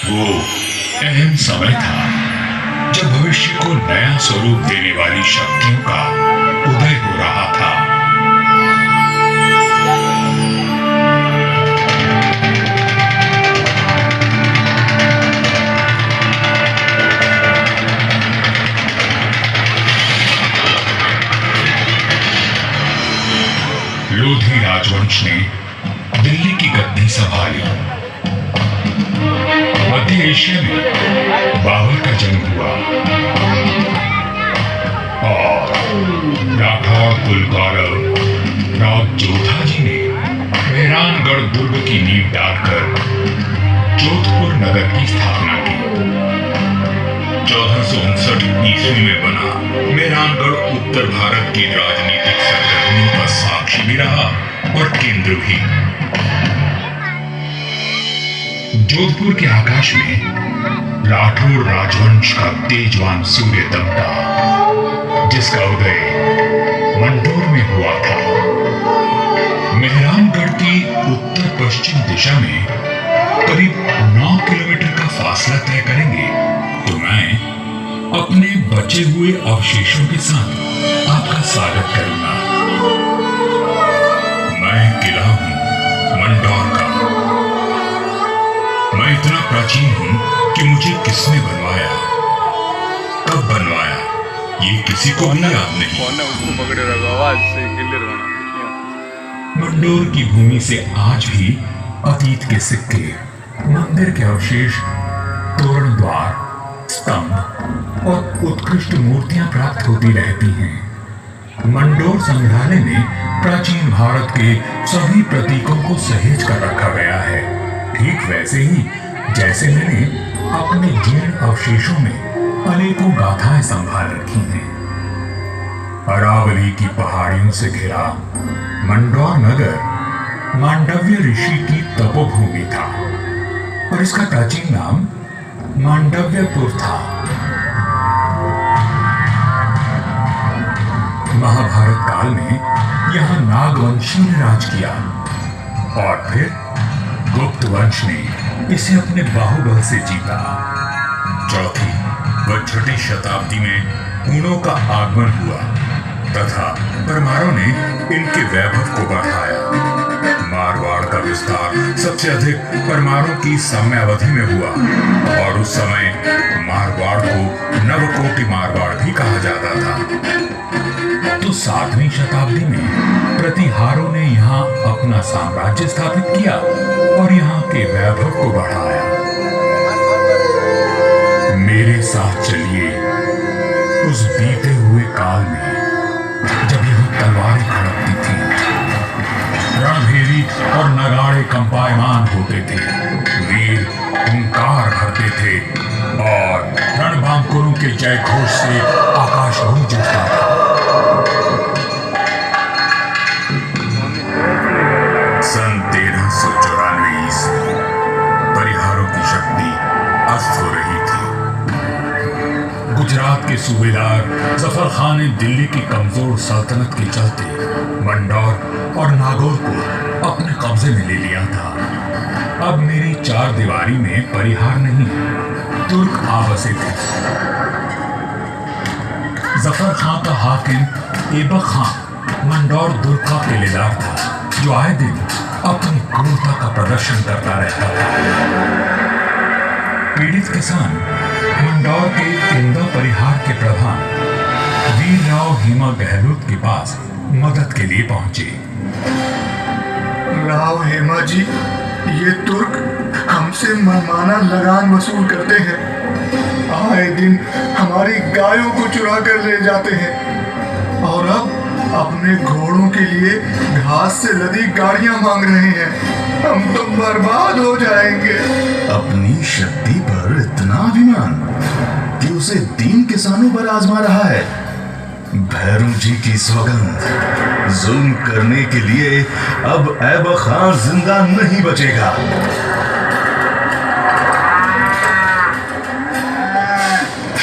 वो अहम समय था जब भविष्य को नया स्वरूप देने वाली शक्तियों का उदय हो रहा था। लोधी राजवंश ने दिल्ली की गद्दी संभाली। मध्य एशिया में बाबर का जन्म हुआ और राठौर कुलगौरव राव जोधा जी ने मेहरानगढ़ दुर्ग की नींव डालकर जोधपुर नगर की स्थापना की। 1459 ईस्वी में बना मेहरानगढ़ उत्तर भारत की राजनीतिक सरगर्मियों का साक्षी भी रहा और केंद्र भी। जोधपुर के आकाश में राठौर राजवंश का तेजवान सूर्य दमका, जिसका उदय मंडोर में हुआ था। मेहरानगढ़ की उत्तर पश्चिम दिशा में करीब 9 किलोमीटर का फासला तय करेंगे तो मैं अपने बचे हुए अवशेषों के साथ आपका स्वागत करूंगा। मैं किला हूं मंडोर का। मैं इतना प्राचीन हूं कि मुझे किसने बनवाया, कब बनवाया, ये किसी को भी याद नहीं। मंडोर की भूमि से आज भी अतीत के सिक्के, मंदिर के अवशेष, तोरण द्वार, स्तंभ और उत्कृष्ट मूर्तियां प्राप्त होती रहती हैं। मंडोर संग्रहालय में प्राचीन भारत के सभी प्रतीकों को सहेज कर रखा गया है, ठीक वैसे ही जैसे मैंने अपने जीर्ण अवशेषों में अनेकों गाथाएं संभाल रखी हैं। अरावली की पहाड़ियों से घिरा मंडोर नगर मांडव्य ऋषि की तपोभूमि था और इसका प्राचीन नाम मांडव्यपुर था। महाभारत काल में यहां नागवंशी ने राज किया और फिर गुप्त वंश ने इसे अपने बाहुबल से जीता। चौथी व छठी शताब्दी में हूणों का आगमन हुआ तथा परमारों ने इनके वैभव को बढ़ाया। मारवाड़ का विस्तार सबसे अधिक परमारों की समयावधि में हुआ और उस समय मारवाड़ को नवकोटि मारवाड़ भी कहा जाता था। तो 7वीं शताब्दी में प्रतिहारों ने यहाँ अपना साम्राज्य स्थापित किया और यहाँ के वैभव को बढ़ाया। मेरे साथ चलिए उस बीते हुए काल में जब यहाँ तलवारें खड़कती थी, रणभेरी और नगाड़े कंपायमान होते थे, वीर हुंकार भरते थे और रणबांकुरों के जय घोष से आकाश गूंज उठता था। सन 1394 ईस्वी परिहारों की शक्ति अस्त हो रही थी। गुजरात के सूबेदार जफर खान ने दिल्ली की कमजोर सल्तनत के चलते मंडौर और नागौर को अपने कब्जे में ले लिया था। अब मेरी चार दीवारी में परिहार नहीं, तुर्क आ बसे थे। जफर खान का हाकिम ऐबक खान मंडौर दुर्ग का किलेदार था, जो आए दिन अपनी क्रूरता का प्रदर्शन करता रहता था। पीड़ित किसान मंडौर के इंदौ परिहार के प्रधान वीरराव हेमा गहलोत के पास मदद के लिए पहुंचे। राव हेमा जी, ये तुर्क हमसे मनमाना लगान वसूल करते हैं। आए दिन हमारी गायों को चुरा कर ले जाते हैं और अब अपने घोड़ों के लिए घास से लदी गाड़ियां मांग रहे हैं। हम तो बर्बाद हो जाएंगे। अपनी शक्ति पर इतना अभिमान कि उसे 3 किसानों पर आजमा रहा है। भैरू जी की सौगंध, जुल्म करने के लिए अब ऐबक खान जिंदा नहीं बचेगा।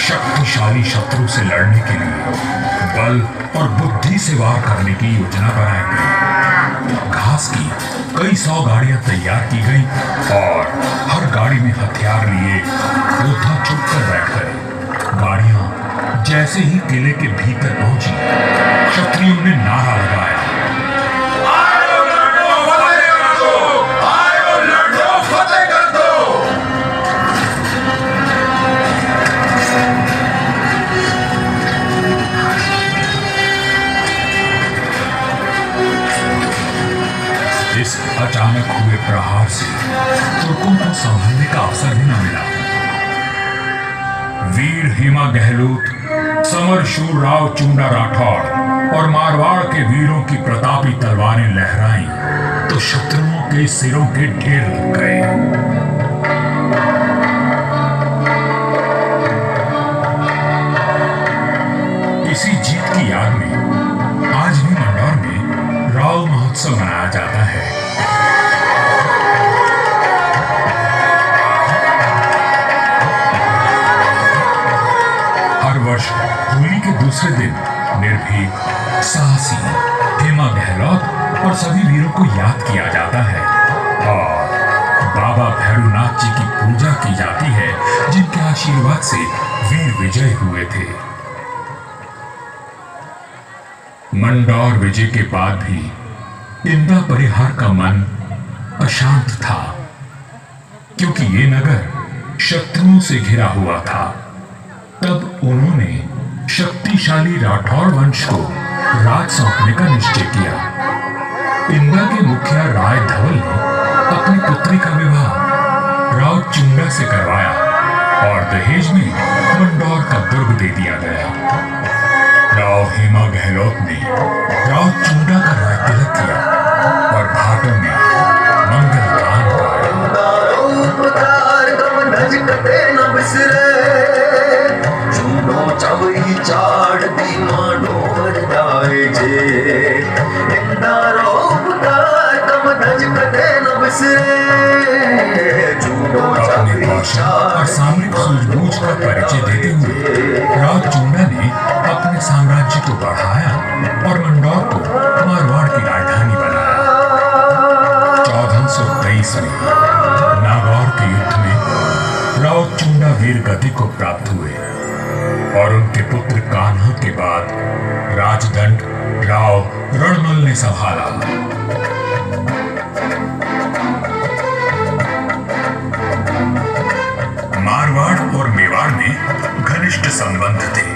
शक्तिशाली शत्रु से लड़ने के लिए बल और बुद्धि से वार करने की योजना बनाई गई। घास की कई 100 गाड़ियां तैयार की गई और हर गाड़ी में हथियार लिए योद्धा चुप कर बैठ गए। गाड़ियां जैसे ही किले के भीतर पहुंची, क्षत्रियों ने नारा लगाया, आयो लड़ो फतेह कर दो, आयो लड़ो फतेह कर दो। इस अचानक हुए प्रहार से तुर्कों को संभलने का अवसर भी न मिला। वीर हेमा गहलोत, समरशूर राव चुंडा राठौड़ और मारवाड़ के वीरों की प्रतापी तलवारें लहराईं तो शत्रुओं के सिरों के ढेर लग गए। इसी जीत की याद में आज भी मंडौर में राव महोत्सव मनाया जाता है। हर वर्ष होली के दूसरे दिन निर्भीक, साहसी हेमा गहलोत और सभी वीरों को याद किया जाता है और बाबा भैरवनाथ जी की पूजा की जाती है, जिनके आशीर्वाद से वीर विजय हुए थे। मंडौर विजय के बाद भी इंदा परिहार का मन अशांत था, क्योंकि ये नगर शत्रुओं से घिरा हुआ था। तब उन्होंने शक्तिशाली राठौड़ वंश को राज सौंपने का निश्चय किया। इंदा के मुखिया राय धवल ने अपनी पुत्री का विवाह राव चुंडा से करवाया और दहेज में मंडौर का दुर्ग दे दिया गया। राव हेमा गहलोत ने राव चुंडा का राय तिलक किया और भाटों में मंगल गान अपने कौशल और सामरिक सूझबूझ का परिचय देते हुए राव चुंडा ने अपने साम्राज्य को बढ़ाया और मंडौर को मारवाड़ की राजधानी बनाया। 1423 में नागौर के युद्ध में राव चुंडा वीर गति को प्राप्त हुए और उनके पुत्र कान्हा के बाद राजदंड राव रणमल ने संभाला। मारवाड़ और मेवाड़ में घनिष्ठ संबंध थे,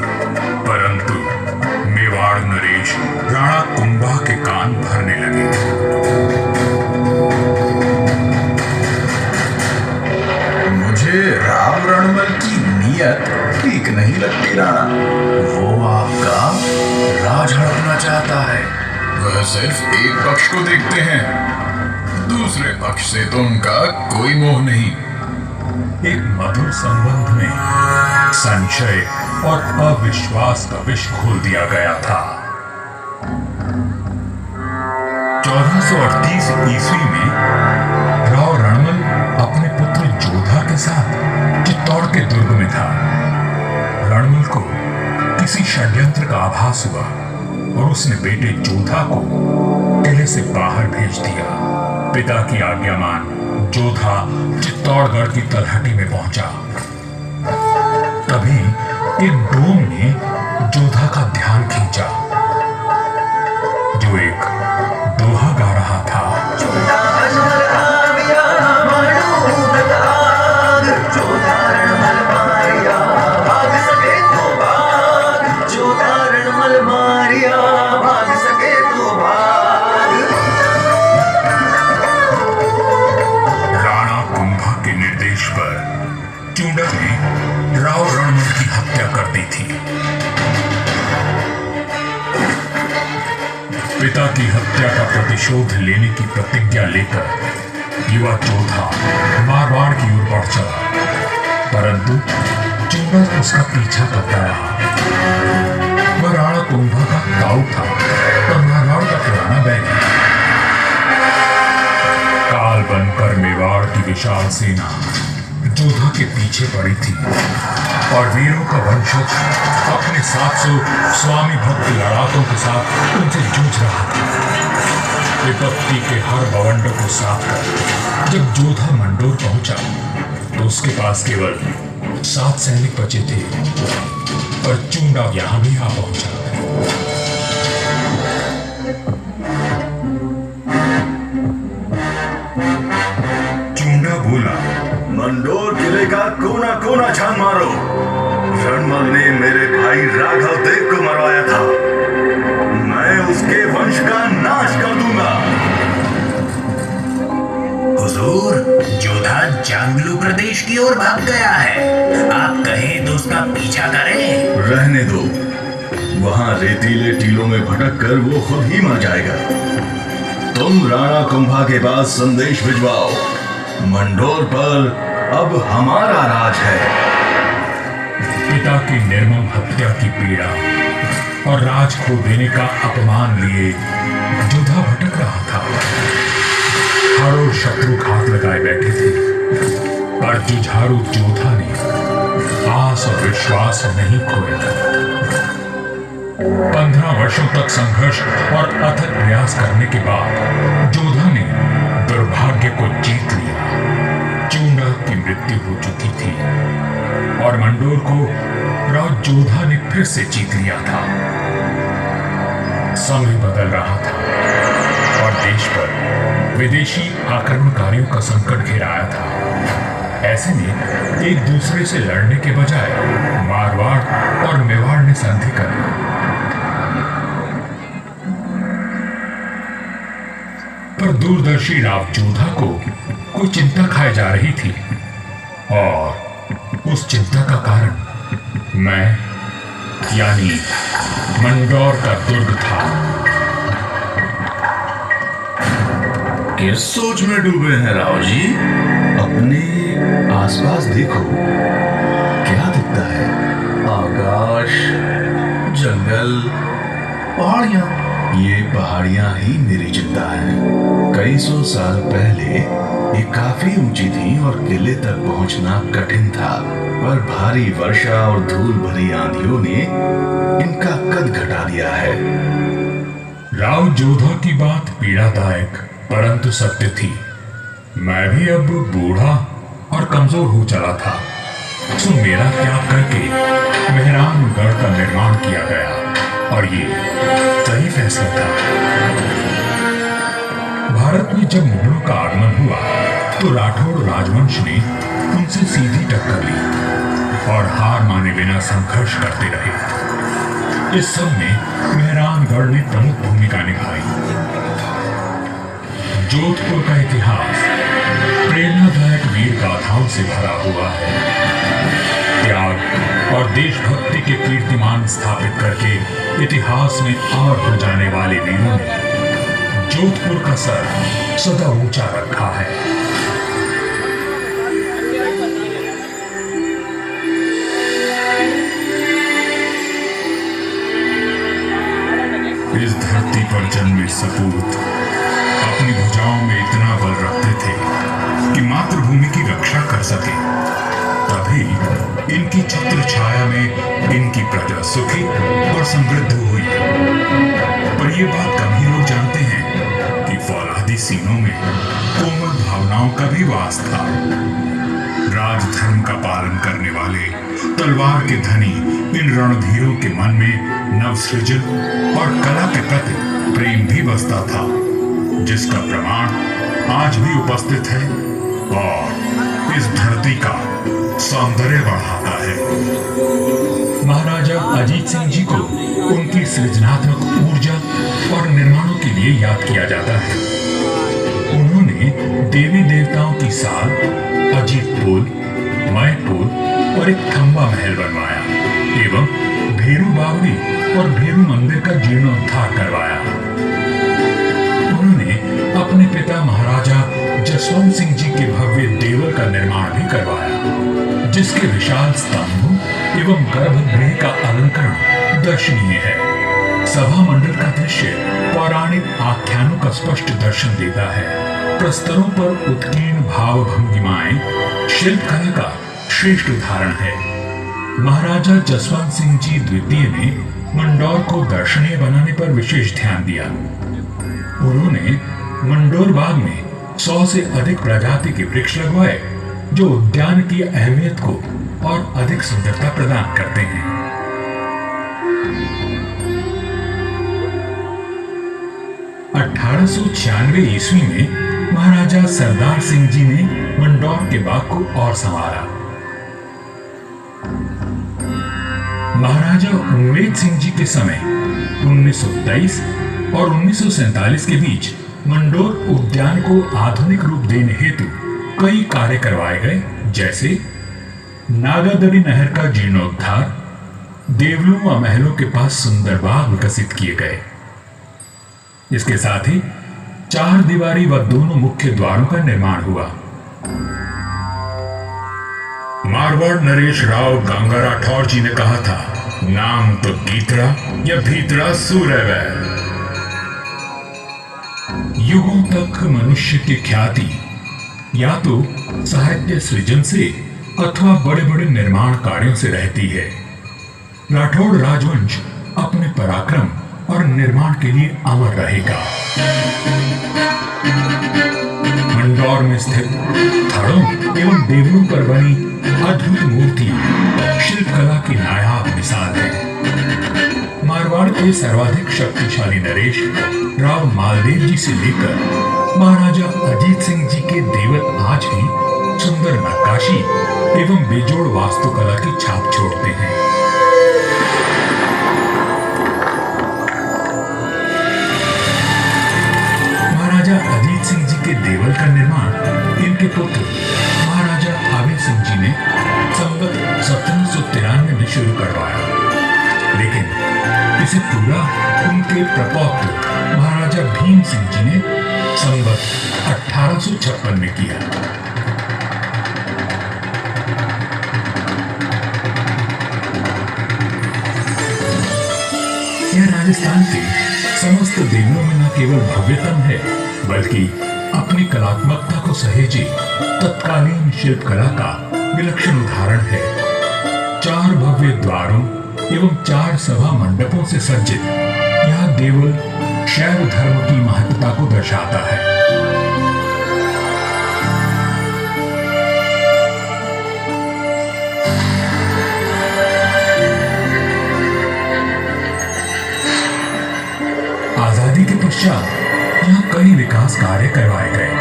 परंतु मेवाड़ नरेश राणा कुंभा के कान भरने लगे थे। मुझे राव रणमल की नीयत ठीक नहीं लगती राणा। वो आपका राज हड़पना चाहता है। वह सिर्फ एक पक्ष को देखते हैं, दूसरे पक्ष से तो उनका कोई मोह नहीं। एक मधुर संबंध में संशय और अविश्वास का विष घोल दिया गया था। 1438 ईस्वी में राव रणमल अपने पुत्र जोधा के साथ चित्तौड़ के दुर्ग में था। रणमल को किसी षड्यंत्र का आभास हुआ और उसने बेटे जोधा को किले से बाहर भेज दिया। पिता की आज्ञा मान जोधा चित्तौड़गढ़ की तलहटी में पहुंचा। तभी एक डोम ने जोधा का ध्यान खींचा, जो एक दोहा गा रहा था। चुंडा ने राव रणमल की हत्या कर दी थी। पिता की हत्या का प्रतिशोध लेने की प्रतिज्ञा लेकर युवा जोधा मारवाड़ की ओर बढ़ चला, परंतु चुंडा उसका पीछा करता रहा। वह राणा कुंभा का ताऊ था और मारवाड़ का पुराना बैरी। काल बनकर मेवाड़ की विशाल सेना जोधा के पीछे पड़ी थी और वीरों का वंशज अपने 700 स्वामी भक्त लड़ाकों के साथ उनसे जूझ रहा था। विपत्ति के हर बवंडों को साफ कर जब जोधा मंडोर पहुंचा तो उसके पास केवल 7 सैनिक बचे थे और चूंडा यहां भी आ पहुंचा। चूंडा बोला, मंडोर किले का कोना कोना छान मारो। रणमल ने मेरे भाई राघव देव को मरवाया था, मैं उसके वंश का नाश कर दूंगा। हुजूर, जोधा जांगलू प्रदेश की ओर भाग गया है। आप कहें तो उसका पीछा करें। रहने दो, वहां रेतीले टीलों में भटक कर वो खुद ही मर जाएगा। तुम राणा कुंभा के पास संदेश भिजवाओ, मंडोर पर अब हमारा राज है। पिता की निर्मम हत्या की पीड़ा और राज खो देने का अपमान लिए जोधा भटक रहा था। हरों शत्रु घात लगाए बैठे थे, पर जुझारू जोधा ने आस और विश्वास नहीं खोया। 15 वर्षों तक संघर्ष और अथक प्रयास करने के बाद जोधा ने दुर्भाग्य को जीत लिया। चूंडा की मृत्यु हो चुकी थी और मंडोर को राज जोधा ने फिर से जीत लिया था। समय बदल रहा था और देश पर विदेशी आक्रमणकारियों का संकट घेराया था। ऐसे में एक दूसरे से लड़ने के बजाय मारवाड़ और मेवाड़ ने संधि कर ली। पर दूरदर्शी राव जोधा को कोई चिंता खाए जा रही थी और उस चिंता का कारण मैं यानी मंडोर का दुर्ग था। किस सोच में डूबे हैं राव जी? अपने आसपास देखो, क्या दिखता है? आकाश, जंगल, पहाड़ियां। ये पहाड़ियां ही मेरी चिंता है। कई सौ साल पहले ये काफी ऊंची थी और किले तक पहुंचना कठिन था, पर भारी वर्षा और धूल भरी आंधियों ने इनका कद घटा दिया है। राव जोधा की बात पीड़ादायक परंतु सत्य थी। मैं भी अब बूढ़ा और कमजोर हो चला था, सो मेरा त्याग करके मेहरानगढ़ का निर्माण किया गया और ये सही फैसला था। भारत में जब मुगलों का आगमन हुआ तो राठौड़ राजवंश ने उनसे सीधी टक्कर ली और हार माने बिना संघर्ष करते रहे। इस सब में मेहरानगढ़ ने प्रमुख भूमिका निभाई। जोधपुर का इतिहास प्रेरणादायक वीर गाथाओं से भरा हुआ है। त्याग और देशभक्ति के कीर्तिमान स्थापित करके इतिहास में अमर हो जाने वाले वीरों ने जोधपुर का सर सदा ऊंचा रखा है। इस धरती पर जन्मे सपूत अपनी भुजाओं में इतना बल रखते थे कि मातृभूमि की रक्षा कर सके। तभी इनकी छत्र छाया में इनकी प्रजा सुखी और समृद्ध हुई। पर यह बात कम ही लोग जानते हैं कि फौलादी सीनों में कोमल भावनाओं का भी वास था। राजधर्म का पालन करने वाले तलवार के धनी इन रणधीरों के मन में नवसृजन और कला के प्रति प्रेम भी बसता था, जिसका प्रमाण आज भी उपस्थित है और इस धरती का सौंदर्य बढ़ाता है। महाराजा अजीत सिंह जी को उनकी सृजनात्मक ऊर्जा और निर्माणों के लिए याद किया जाता है। उन्होंने देवी देवताओं की साल, अजीत पुल, मय पुल और एक खंबा महल बनवाया एवं भेरू बावड़ी और भेरू मंदिर का जीर्णोद्धार करवाया। उन्होंने अपने पिता महाराजा जसवंत सिंह जी के भव्य देवल का निर्माण भी करवाया, जिसके विशाल स्तंभ एवं गर्भगृह का अलंकरण दर्शनीय है। सभा मंडल का दृश्य पौराणिक आख्यानों का स्पष्ट दर्शन देता है। प्रस्तरों पर उत्कीर्ण भाव भंगिमाएं शिल्पकला का श्रेष्ठ उदाहरण है। महाराजा जसवंत सिंह जी द्वितीय ने मंडौर को दर्शनीय बनाने पर विशेष ध्यान दिया। उन्होंने मंडोर बाग में 100 से अधिक प्रजाति के वृक्ष लगवाए जो उद्यान की अहमियत को और अधिक सुंदरता प्रदान करते हैं। 1896 ईस्वी में महाराजा सरदार सिंह जी ने मंडौर के बाग को और संवारा। महाराजा उम्मेद सिंह जी के समय 1923 और 1947 के बीच मंडौर उद्यान को आधुनिक रूप देने हेतु कई कार्य करवाए गए, जैसे नागादड़ी नहर का जीर्णोद्धार, देवलों व महलों के पास सुंदर बाग विकसित किए गए। इसके साथ ही 4 दीवारी व दोनों मुख्य द्वारों का निर्माण हुआ। मारवाड़ नरेश राव गंगा राठौर जी ने कहा था, नाम तो गीतड़ा या भीतड़ा सूर्यवैल। युगों तक मनुष्य की ख्याति या तो साहित्य सृजन से अथवा बड़े बड़े निर्माण कार्यों से रहती है। राठौड़ राजवंश अपने पराक्रम और निर्माण के लिए अमर रहेगा। मंडौर में स्थित थड़ों एवं देवलों पर बनी अद्भुत मूर्तियां शिल्पकला की नायाब मिसाल है। मारवाड़ के सर्वाधिक शक्तिशाली नरेश राव मालदेव जी से लेकर महाराजा अजीत सिंह जी के देवल आज भी सुंदर नक्काशी एवं बेजोड़ वास्तुकला की छाप छोड़ते हैं। महाराजा अजीत सिंह जी के देवल का निर्माण इनके पुत्र महाराजा आवे सिंह जी ने संवत 1793 में शुरू करवाया, लेकिन इसे पूरा उनके प्रपौत्र महाराजा भीम सिंह जी ने संवत 1856 में किया। यह राजस्थान के समस्त देवलों में न केवल भव्यतम है, बल्कि अपनी कलात्मकता को सहेजे तत्कालीन शिल्पकला का विलक्षण उदाहरण है। 4 भव्य द्वारों एवं 4 सभा मंडपों से सज्जित यह देवल शैव धर्म की महत्ता को दर्शाता है। आजादी के पश्चात यहाँ कई विकास कार्य करवाए गए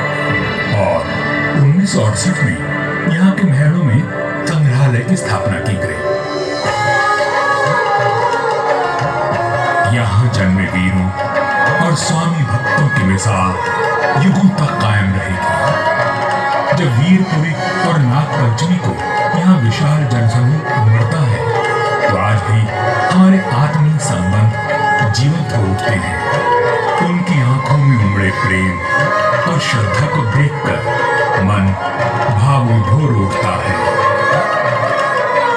और 1968 में यहाँ के महलों में संग्रहालय की स्थापना की गई। यहाँ जन्मे वीरों और स्वामी भक्तों की मिसाल युगों तक कायम रहेगी। जब वीरपुरी और नागपंचमी को यहाँ विशाल जनसमूह उमड़ता है, तो आज भी हमारे आत्मीय संबंध जीवित हो उठते हैं। उनकी आंखों में उमड़े प्रेम और श्रद्धा को देखकर मन भावविभोर उठता है।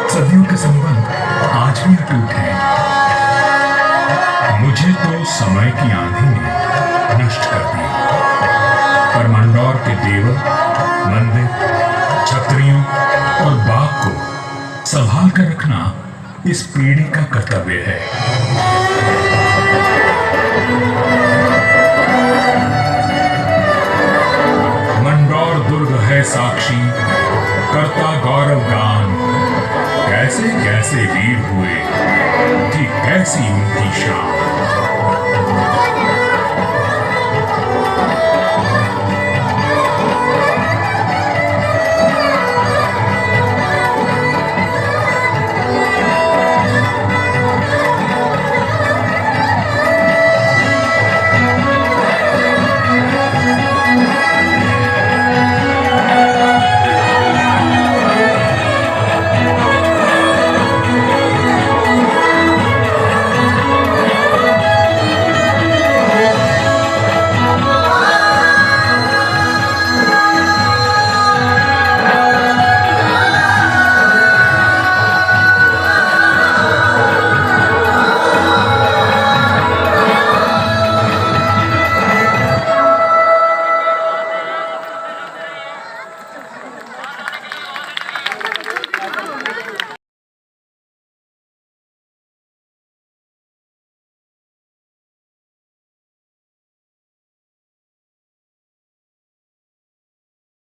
सदियों के संबंध आज भी अटूट हैं। मुझे तो समय की आंधी ने नष्ट कर दिया, पर मंडौर के देवल, मंदिर, छतरियों और बाग को संभाल कर रखना इस पीढ़ी का कर्तव्य है। मंडौर दुर्ग है साक्षी, करता गौरव गान, कैसे कैसे वीर हुए, थी कैसी उनकी शान।